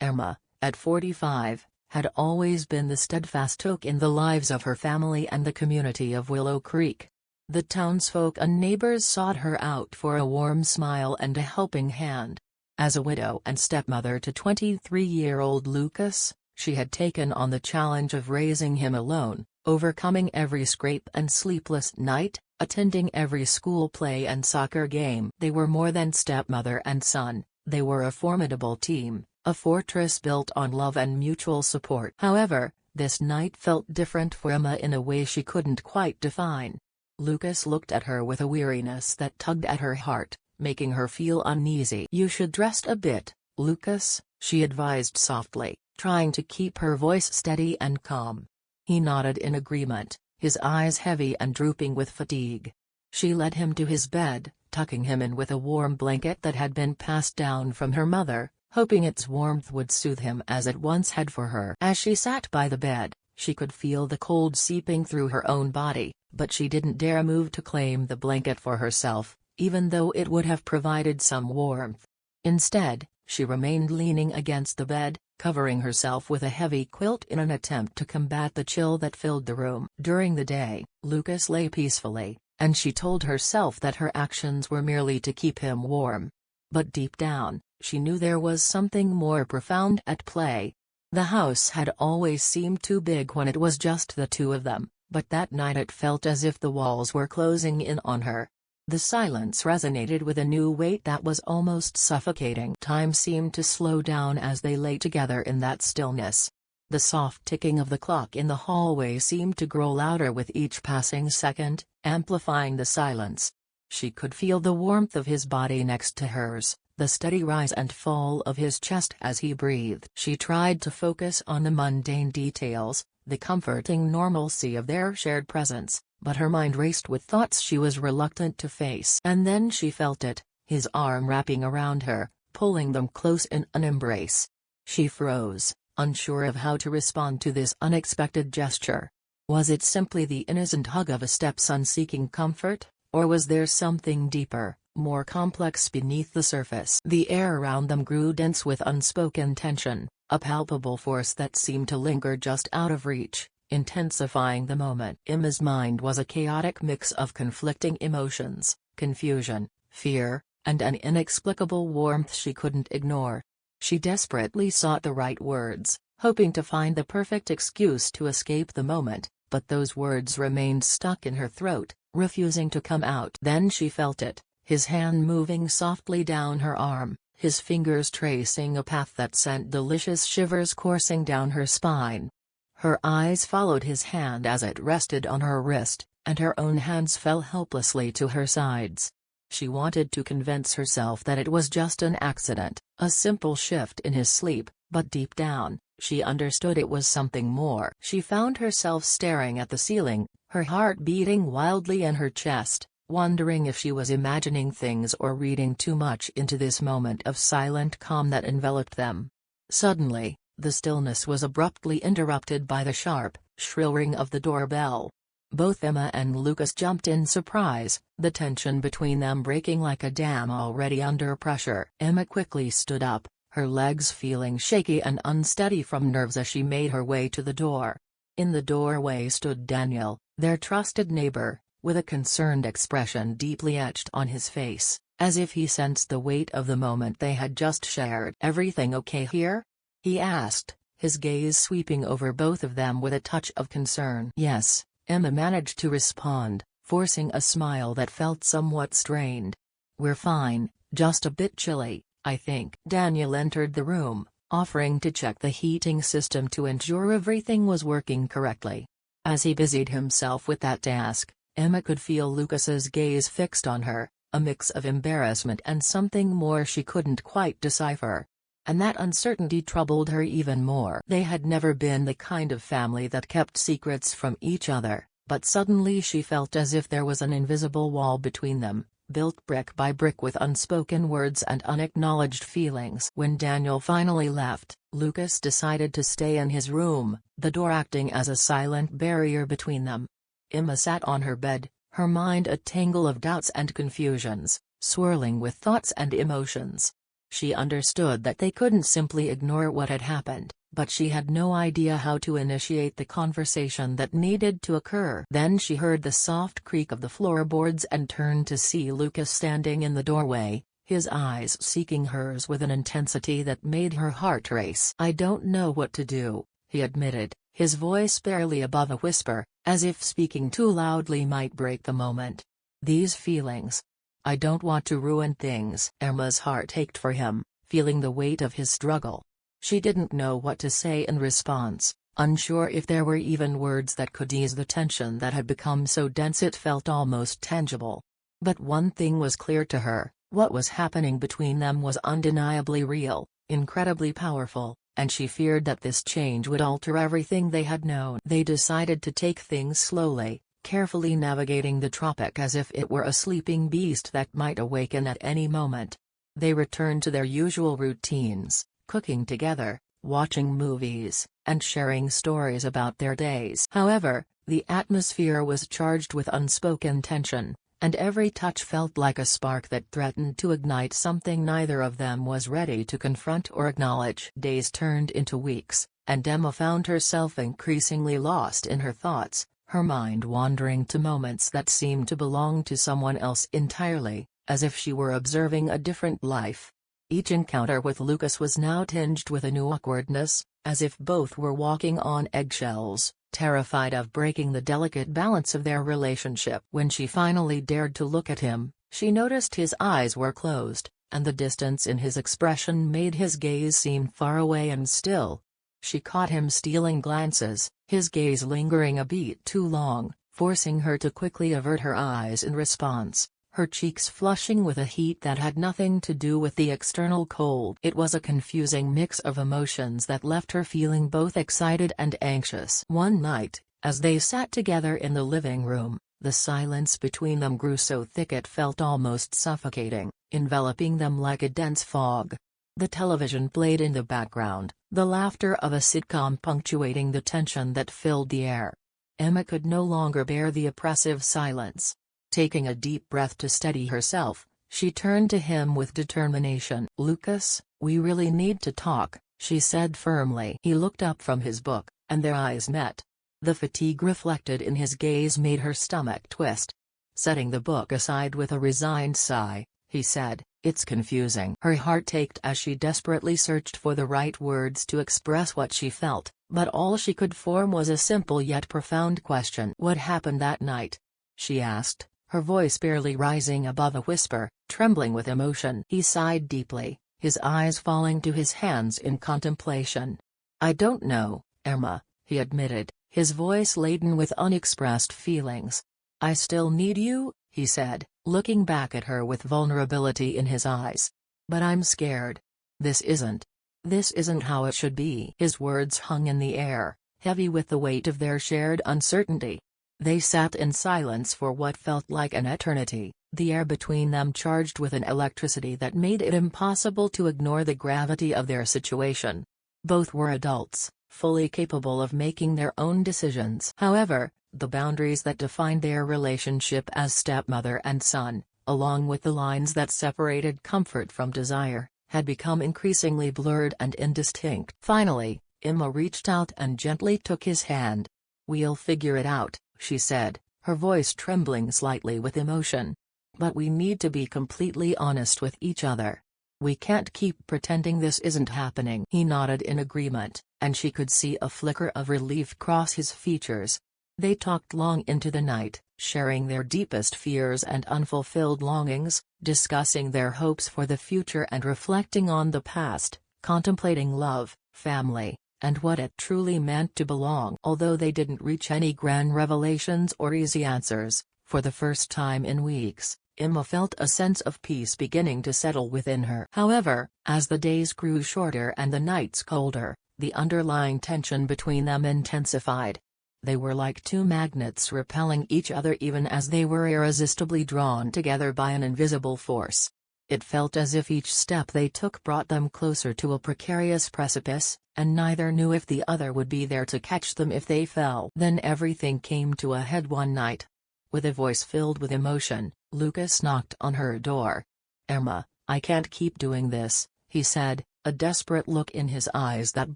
Emma, at 45, had always been the steadfast oak in the lives of her family and the community of Willow Creek. The townsfolk and neighbors sought her out for a warm smile and a helping hand. As a widow and stepmother to 23-year-old Lucas, she had taken on the challenge of raising him alone, overcoming every scrape and sleepless night, attending every school play and soccer game. They were more than stepmother and son, they were a formidable team, a fortress built on love and mutual support. However, this night felt different for Emma in a way she couldn't quite define. Lucas looked at her with a weariness that tugged at her heart, making her feel uneasy. "You should rest a bit, Lucas," she advised softly, trying to keep her voice steady and calm. He nodded in agreement, his eyes heavy and drooping with fatigue. She led him to his bed, tucking him in with a warm blanket that had been passed down from her mother, hoping its warmth would soothe him as it once had for her. As she sat by the bed, she could feel the cold seeping through her own body, but she didn't dare move to claim the blanket for herself, even though it would have provided some warmth. Instead, she remained leaning against the bed, covering herself with a heavy quilt in an attempt to combat the chill that filled the room. During the day, Lucas lay peacefully, and she told herself that her actions were merely to keep him warm. But deep down, she knew there was something more profound at play. The house had always seemed too big when it was just the two of them, but that night it felt as if the walls were closing in on her. The silence resonated with a new weight that was almost suffocating. Time seemed to slow down as they lay together in that stillness. The soft ticking of the clock in the hallway seemed to grow louder with each passing second, amplifying the silence. She could feel the warmth of his body next to hers, the steady rise and fall of his chest as he breathed. She tried to focus on the mundane details, the comforting normalcy of their shared presence, but her mind raced with thoughts she was reluctant to face. And then she felt it, his arm wrapping around her, pulling them close in an embrace. She froze, unsure of how to respond to this unexpected gesture. Was it simply the innocent hug of a stepson seeking comfort, or was there something deeper, more complex beneath the surface? The air around them grew dense with unspoken tension, a palpable force that seemed to linger just out of reach, intensifying the moment. Emma's mind was a chaotic mix of conflicting emotions, confusion, fear, and an inexplicable warmth she couldn't ignore. She desperately sought the right words, hoping to find the perfect excuse to escape the moment, but those words remained stuck in her throat, refusing to come out. Then she felt it, his hand moving softly down her arm, his fingers tracing a path that sent delicious shivers coursing down her spine. Her eyes followed his hand as it rested on her wrist, and her own hands fell helplessly to her sides. She wanted to convince herself that it was just an accident, a simple shift in his sleep, but deep down, she understood it was something more. She found herself staring at the ceiling, her heart beating wildly in her chest, wondering if she was imagining things or reading too much into this moment of silent calm that enveloped them. Suddenly, the stillness was abruptly interrupted by the sharp, shrill ring of the doorbell. Both Emma and Lucas jumped in surprise, the tension between them breaking like a dam already under pressure. Emma quickly stood up, her legs feeling shaky and unsteady from nerves as she made her way to the door. In the doorway stood Daniel, their trusted neighbor, with a concerned expression deeply etched on his face, as if he sensed the weight of the moment they had just shared. "Everything okay here?" he asked, his gaze sweeping over both of them with a touch of concern. "Yes," Emma managed to respond, forcing a smile that felt somewhat strained. "We're fine, just a bit chilly, I think." Daniel entered the room, offering to check the heating system to ensure everything was working correctly. As he busied himself with that task, Emma could feel Lucas's gaze fixed on her, a mix of embarrassment and something more she couldn't quite decipher. And that uncertainty troubled her even more. They had never been the kind of family that kept secrets from each other, but suddenly she felt as if there was an invisible wall between them, built brick by brick with unspoken words and unacknowledged feelings. When Daniel finally left, Lucas decided to stay in his room, the door acting as a silent barrier between them. Emma sat on her bed, her mind a tangle of doubts and confusions, swirling with thoughts and emotions. She understood that they couldn't simply ignore what had happened, but she had no idea how to initiate the conversation that needed to occur. Then she heard the soft creak of the floorboards and turned to see Lucas standing in the doorway, his eyes seeking hers with an intensity that made her heart race. "I don't know what to do," he admitted, his voice barely above a whisper, as if speaking too loudly might break the moment. "These feelings. I don't want to ruin things." Emma's heart ached for him, feeling the weight of his struggle. She didn't know what to say in response, unsure if there were even words that could ease the tension that had become so dense it felt almost tangible. But one thing was clear to her: what was happening between them was undeniably real, incredibly powerful, and she feared that this change would alter everything they had known. They decided to take things slowly, carefully navigating the tropic as if it were a sleeping beast that might awaken at any moment. They returned to their usual routines, cooking together, watching movies, and sharing stories about their days. However, the atmosphere was charged with unspoken tension, and every touch felt like a spark that threatened to ignite something neither of them was ready to confront or acknowledge. Days turned into weeks, and Emma found herself increasingly lost in her thoughts, her mind wandering to moments that seemed to belong to someone else entirely, as if she were observing a different life. Each encounter with Lucas was now tinged with a new awkwardness, as if both were walking on eggshells, terrified of breaking the delicate balance of their relationship. When she finally dared to look at him, she noticed his eyes were closed, and the distance in his expression made his gaze seem far away and still. She caught him stealing glances, his gaze lingering a beat too long, forcing her to quickly avert her eyes in response, her cheeks flushing with a heat that had nothing to do with the external cold. It was a confusing mix of emotions that left her feeling both excited and anxious. One night, as they sat together in the living room, the silence between them grew so thick it felt almost suffocating, enveloping them like a dense fog. The television played in the background, the laughter of a sitcom punctuating the tension that filled the air. Emma could no longer bear the oppressive silence. Taking a deep breath to steady herself, she turned to him with determination. "Lucas, we really need to talk," she said firmly. He looked up from his book, and their eyes met. The fatigue reflected in his gaze made her stomach twist. Setting the book aside with a resigned sigh, he said, "It's confusing." Her heart ached as she desperately searched for the right words to express what she felt, but all she could form was a simple yet profound question. "What happened that night?" she asked, her voice barely rising above a whisper, trembling with emotion. He sighed deeply, his eyes falling to his hands in contemplation. "I don't know, Emma," he admitted, his voice laden with unexpressed feelings. "I still need you," he said, looking back at her with vulnerability in his eyes. "But I'm scared. This isn't how it should be." His words hung in the air, heavy with the weight of their shared uncertainty. They sat in silence for what felt like an eternity, the air between them charged with an electricity that made it impossible to ignore the gravity of their situation. Both were adults, fully capable of making their own decisions. However, the boundaries that defined their relationship as stepmother and son, along with the lines that separated comfort from desire, had become increasingly blurred and indistinct. Finally, Emma reached out and gently took his hand. "We'll figure it out," she said, her voice trembling slightly with emotion. "But we need to be completely honest with each other. We can't keep pretending this isn't happening." He nodded in agreement, and she could see a flicker of relief cross his features. They talked long into the night, sharing their deepest fears and unfulfilled longings, discussing their hopes for the future and reflecting on the past, contemplating love, family, and what it truly meant to belong. Although they didn't reach any grand revelations or easy answers, for the first time in weeks, Emma felt a sense of peace beginning to settle within her. However, as the days grew shorter and the nights colder, the underlying tension between them intensified. They were like two magnets repelling each other even as they were irresistibly drawn together by an invisible force. It felt as if each step they took brought them closer to a precarious precipice, and neither knew if the other would be there to catch them if they fell. Then everything came to a head one night. With a voice filled with emotion, Lucas knocked on her door. "Emma, I can't keep doing this," he said, a desperate look in his eyes that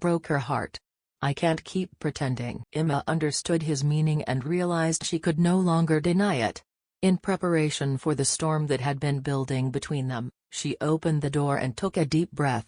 broke her heart. "I can't keep pretending." Emma understood his meaning and realized she could no longer deny it. In preparation for the storm that had been building between them, she opened the door and took a deep breath.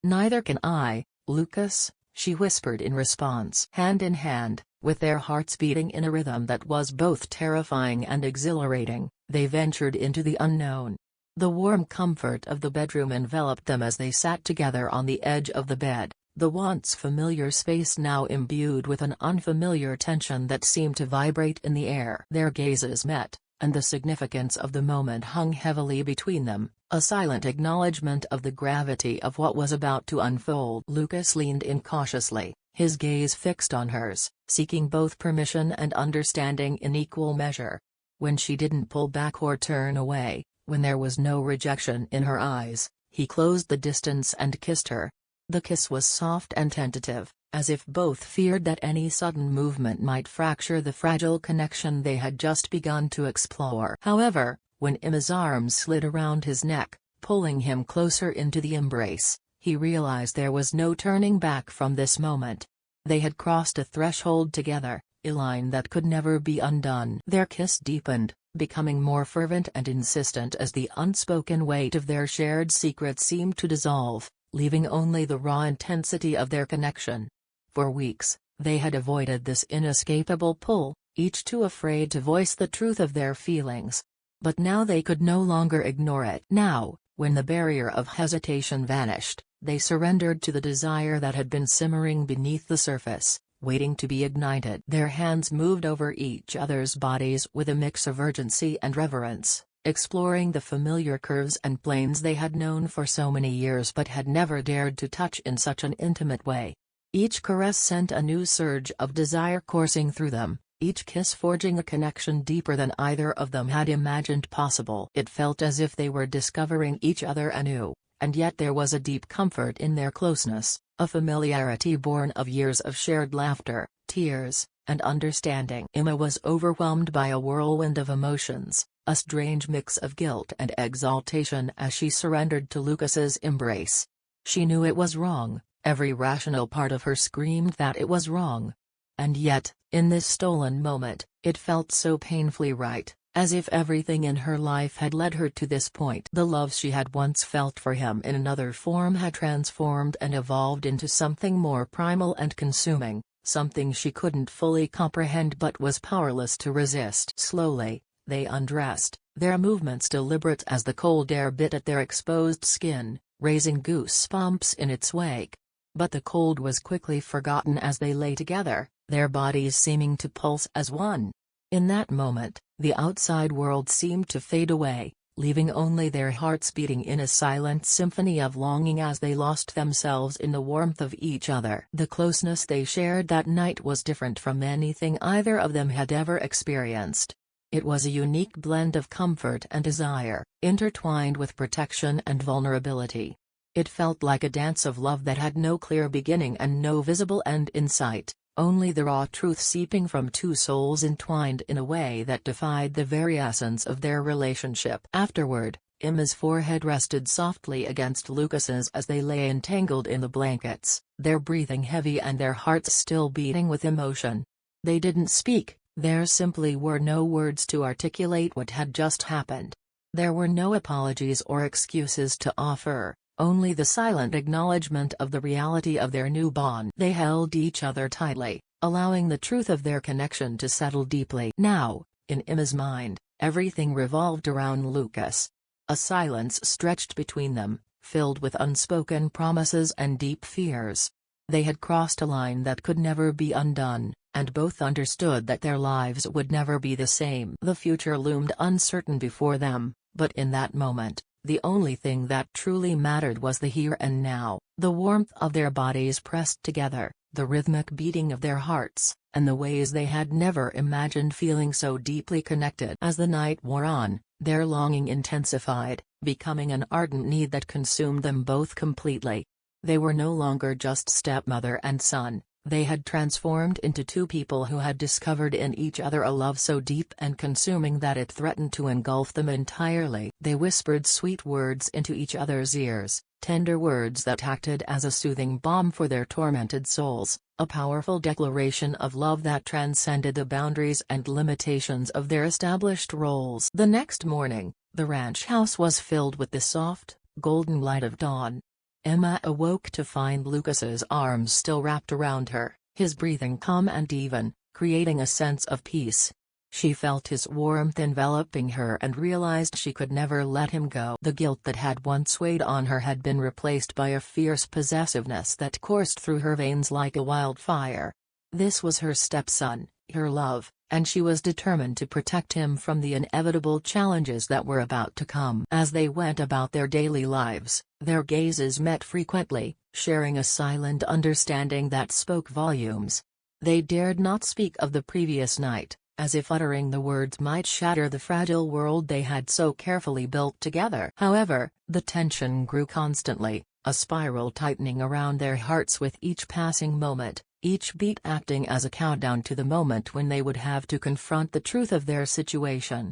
"Neither can I, Lucas," she whispered in response. Hand in hand, with their hearts beating in a rhythm that was both terrifying and exhilarating, they ventured into the unknown. The warm comfort of the bedroom enveloped them as they sat together on the edge of the bed, the once familiar space now imbued with an unfamiliar tension that seemed to vibrate in the air. Their gazes met, and the significance of the moment hung heavily between them, a silent acknowledgement of the gravity of what was about to unfold. Lucas leaned in cautiously, his gaze fixed on hers, seeking both permission and understanding in equal measure. When she didn't pull back or turn away, when there was no rejection in her eyes, he closed the distance and kissed her. The kiss was soft and tentative, as if both feared that any sudden movement might fracture the fragile connection they had just begun to explore. However, when Emma's arms slid around his neck, pulling him closer into the embrace, he realized there was no turning back from this moment. They had crossed a threshold together, a line that could never be undone. Their kiss deepened, becoming more fervent and insistent as the unspoken weight of their shared secret seemed to dissolve, leaving only the raw intensity of their connection. For weeks, they had avoided this inescapable pull, each too afraid to voice the truth of their feelings. But now they could no longer ignore it. Now, when the barrier of hesitation vanished, they surrendered to the desire that had been simmering beneath the surface, waiting to be ignited. Their hands moved over each other's bodies with a mix of urgency and reverence, exploring the familiar curves and planes they had known for so many years but had never dared to touch in such an intimate way. Each caress sent a new surge of desire coursing through them, each kiss forging a connection deeper than either of them had imagined possible. It felt as if they were discovering each other anew, and yet there was a deep comfort in their closeness, a familiarity born of years of shared laughter, tears, and understanding. Emma was overwhelmed by a whirlwind of emotions, a strange mix of guilt and exaltation as she surrendered to Lucas's embrace. She knew it was wrong, every rational part of her screamed that it was wrong. And yet, in this stolen moment, it felt so painfully right, as if everything in her life had led her to this point. The love she had once felt for him in another form had transformed and evolved into something more primal and consuming, something she couldn't fully comprehend but was powerless to resist. Slowly, they undressed, their movements deliberate as the cold air bit at their exposed skin, raising goosebumps in its wake. But the cold was quickly forgotten as they lay together, their bodies seeming to pulse as one. In that moment, the outside world seemed to fade away, leaving only their hearts beating in a silent symphony of longing as they lost themselves in the warmth of each other. The closeness they shared that night was different from anything either of them had ever experienced. It was a unique blend of comfort and desire, intertwined with protection and vulnerability. It felt like a dance of love that had no clear beginning and no visible end in sight, only the raw truth seeping from two souls entwined in a way that defied the very essence of their relationship. Afterward, Emma's forehead rested softly against Lucas's as they lay entangled in the blankets, their breathing heavy and their hearts still beating with emotion. They didn't speak, there simply were no words to articulate what had just happened. There were no apologies or excuses to offer. Only the silent acknowledgement of the reality of their new bond. They held each other tightly, allowing the truth of their connection to settle deeply. Now, in Emma's mind, everything revolved around Lucas. A silence stretched between them, filled with unspoken promises and deep fears. They had crossed a line that could never be undone, and both understood that their lives would never be the same. The future loomed uncertain before them, but in that moment, the only thing that truly mattered was the here and now, the warmth of their bodies pressed together, the rhythmic beating of their hearts, and the ways they had never imagined feeling so deeply connected. As the night wore on, their longing intensified, becoming an ardent need that consumed them both completely. They were no longer just stepmother and son. They had transformed into two people who had discovered in each other a love so deep and consuming that it threatened to engulf them entirely. They whispered sweet words into each other's ears, Tender words that acted as a soothing balm for their tormented souls, a powerful declaration of love that transcended the boundaries and limitations of their established roles. The next morning, the ranch house was filled with the soft, golden light of dawn. Emma awoke to find Lucas's arms still wrapped around her, his breathing calm and even, creating a sense of peace. She felt his warmth enveloping her and realized she could never let him go. The guilt that had once weighed on her had been replaced by a fierce possessiveness that coursed through her veins like a wildfire. This was her stepson, her love, and she was determined to protect him from the inevitable challenges that were about to come. As they went about their daily lives, their gazes met frequently, sharing a silent understanding that spoke volumes. They dared not speak of the previous night, as if uttering the words might shatter the fragile world they had so carefully built together. However, the tension grew constantly, a spiral tightening around their hearts with each passing moment, each beat acting as a countdown to the moment when they would have to confront the truth of their situation.